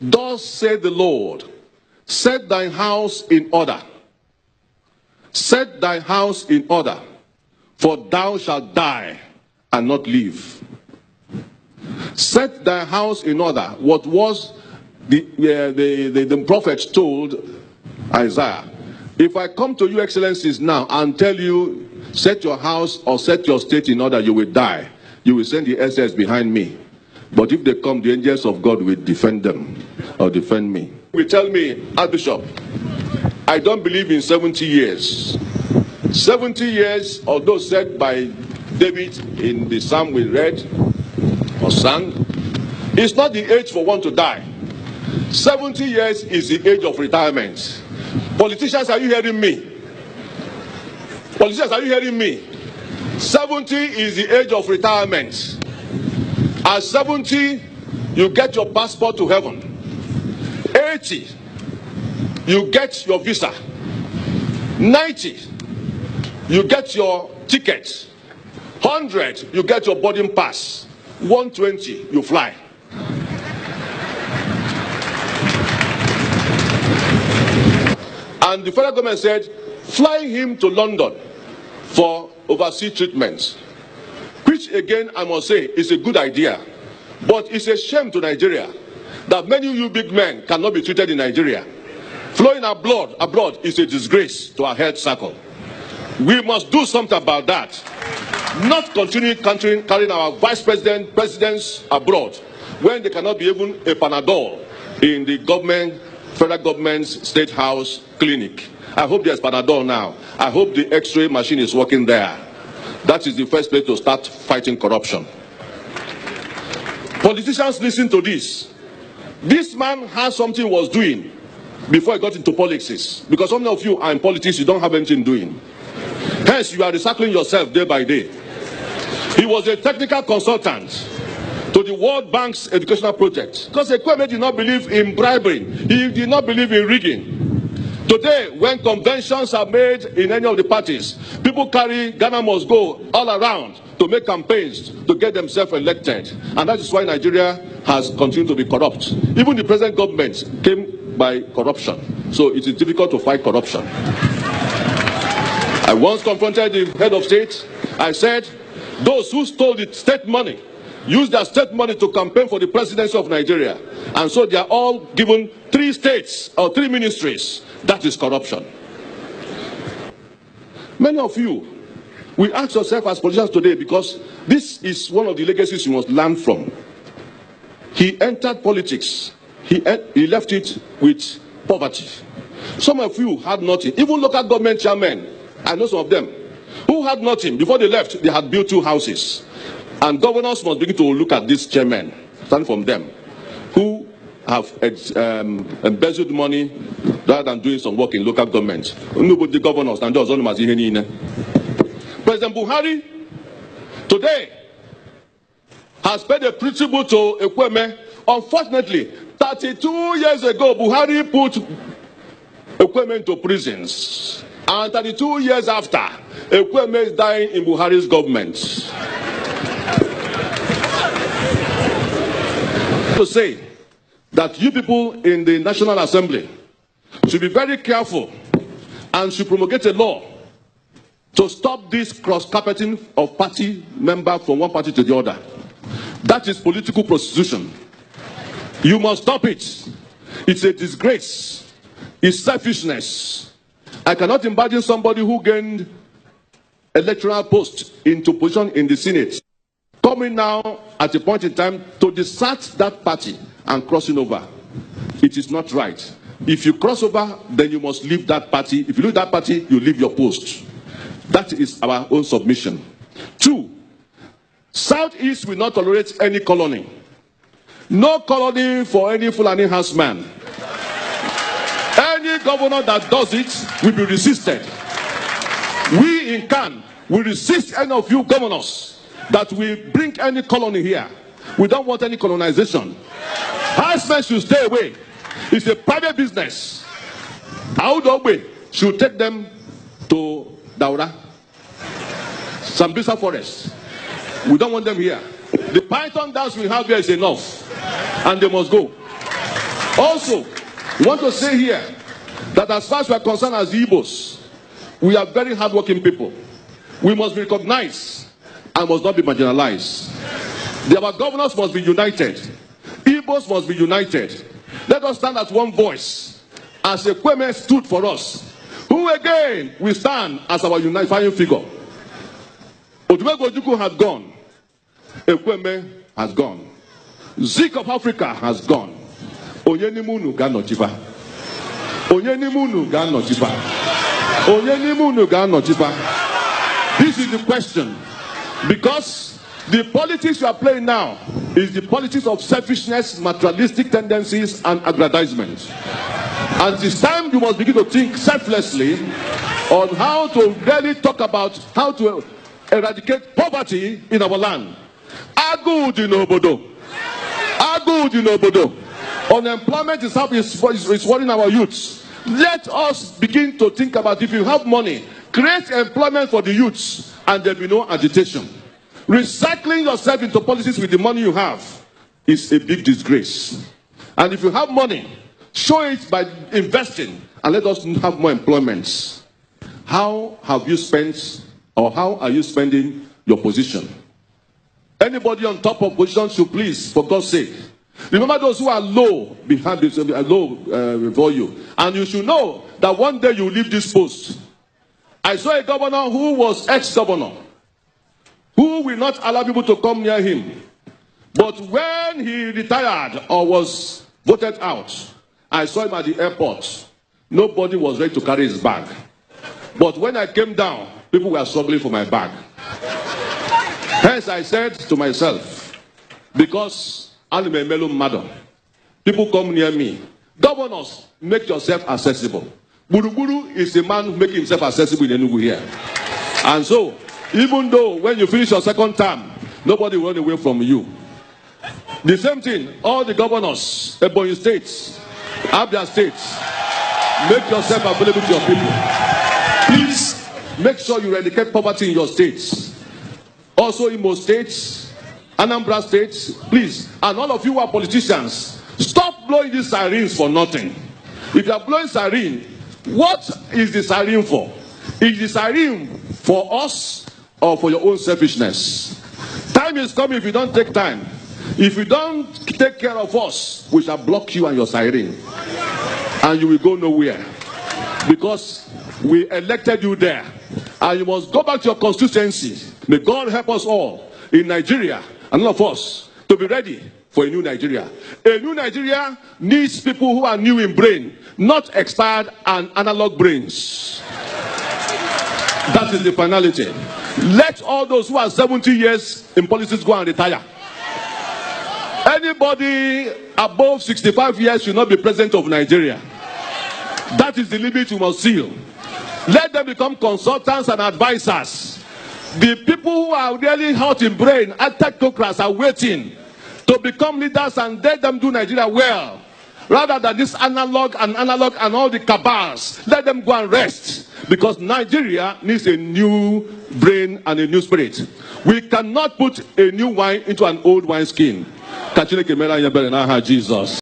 Thus said the Lord, set thy house in order. Set thy house in order, for thou shalt die and not live. Set thy house in order. What was the prophet told Isaiah? If I come to you, excellencies, now and tell you, set your house or set your state in order, you will die. You will send the SS behind me. But if they come, the angels of God will defend them or defend me. You will tell me, Archbishop, I don't believe in 70 years. 70 years, although said by David in the psalm we read or sang, it's not the age for one to die. 70 years is the age of retirement. Politicians, are you hearing me? Politicians, are you hearing me? 70 is the age of retirement. At 70, you get your passport to heaven. 80, you get your visa. 90, you get your ticket. 100, you get your boarding pass. 120, you fly. And the federal government said, fly him to London for overseas treatment. Which again, I must say, is a good idea. But it's a shame to Nigeria that many of you big men cannot be treated in Nigeria. Flowing abroad is a disgrace to our health circle. We must do something about that. Not continue carrying our vice presidents abroad when they cannot be even a Panadol in the federal government's state house clinic. I hope there's Panadol now. I hope the X-ray machine is working there. That is the first place to start fighting corruption. Politicians, listen to this. This man has something he was doing before he got into politics. Because some of you are in politics, you don't have anything doing. Hence, you are recycling yourself day by day. He was a technical consultant to the World Bank's educational project. Because Ekweme did not believe in bribery. He did not believe in rigging. Today, when conventions are made in any of the parties, people carry Ghana must go all around to make campaigns to get themselves elected. And that is why Nigeria has continued to be corrupt. Even the present government came by corruption. So it is difficult to fight corruption. I once confronted the head of state. I said, those who stole the state money, used their state money to campaign for the presidency of Nigeria. And so they are all given 3 states or 3 ministries. That is corruption. Many of you, we ask yourself as politicians today, because this is one of the legacies you must learn from. He entered politics. He left it with poverty. Some of you had nothing. Even local government chairmen, I know some of them, who had nothing. Before they left, they had built 2 houses. And governors must begin to look at these chairmen, stand from them, who have embezzled money rather than doing some work in local government. Nobody governors and those on President Buhari today has paid a tribute to Ekweme. Unfortunately, 32 years ago, Buhari put Ekweme into prisons. And 32 years after, Ekweme is dying in Buhari's government. To say that you people in the National Assembly should be very careful and should promulgate a law to stop this cross-carpeting of party members from one party to the other. That is political prostitution. You must stop it. It's a disgrace. It's selfishness. I cannot imagine somebody who gained electoral post into position in the Senate coming now at a point in time to desert that party and crossing over. It is not right. If you cross over, then you must leave that party. If you leave that party, you leave your post. That is our own submission. 2, Southeast will not tolerate any colony. No colony for any Fulani herdsman. Any governor that does it will be resisted. We in CAN will resist any of you governors that will bring any colony here. We don't want any colonization. Herdsmen should stay away. It's a private business. Audogbe should take them to Daura, Sambisa Forest. We don't want them here. The python dance we have here is enough, and they must go. Also, we want to say here that as far as we are concerned as Igbos, we are very hardworking people. We must be recognized and must not be marginalized. Our governors must be united. Igbos must be united. Let us stand as one voice, as Ekweme stood for us, who again will stand as our unifying figure. Odumegwu Ojukwu has gone. Ekweme has gone. Zik of Africa has gone. Onyenimunu ga-anọchifa. Onyenimunu ga-anọchifa. Onyenimunu ga-anọchifa. This is the question. Because the politics you are playing now is the politics of selfishness, materialistic tendencies, and aggrandizement. And it's time you must begin to think selflessly on how to really talk about how to eradicate poverty in our land. Agud in Obodo. Agud in Obodo. Unemployment is worrying our youths. Let us begin to think about, if you have money, create employment for the youths and there will be no agitation. Recycling yourself into policies with the money you have is a big disgrace. And if you have money, show it by investing and let us have more employments. How have you spent, or how are you spending your position? Anybody on top of position should please, for God's sake, remember those who are low behind this, before you. And you should know that one day you will leave this post. I saw a governor who was ex-governor, who will not allow people to come near him. But when he retired or was voted out, I saw him at the airport. Nobody was ready to carry his bag. But when I came down, people were struggling for my bag. Hence I said to myself, because I'm a melon madam, people come near me. Governors, make yourself accessible. Buruburu is a man making himself accessible in Enugu here. And so, even though when you finish your second term, nobody will run away from you. The same thing, all the governors, Ebonyi states, Abia states, make yourself available to your people. Please, make sure you eradicate poverty in your states. Also Imo states, Anambra states, please. And all of you who are politicians, stop blowing these sirens for nothing. If you are blowing siren, what is the siren for? Is the siren for us or for your own selfishness? Time is coming if you don't take time. If you don't take care of us, we shall block you and your siren. And you will go nowhere. Because we elected you there. And you must go back to your constituency. May God help us all in Nigeria, and all of us, to be ready for a new Nigeria. A new Nigeria needs people who are new in brain, not expired and analog brains. That is the finality. Let all those who are 70 years in politics go and retire. Anybody above 65 years should not be president of Nigeria. That is the limit you must seal. Let them become consultants and advisors. The people who are really hot in brain, technocrats, are waiting to become leaders and let them do Nigeria well. Rather than this analog and all the cabals, let them go and rest. Because Nigeria needs a new brain and a new spirit. We cannot put a new wine into an old wineskin. Jesus.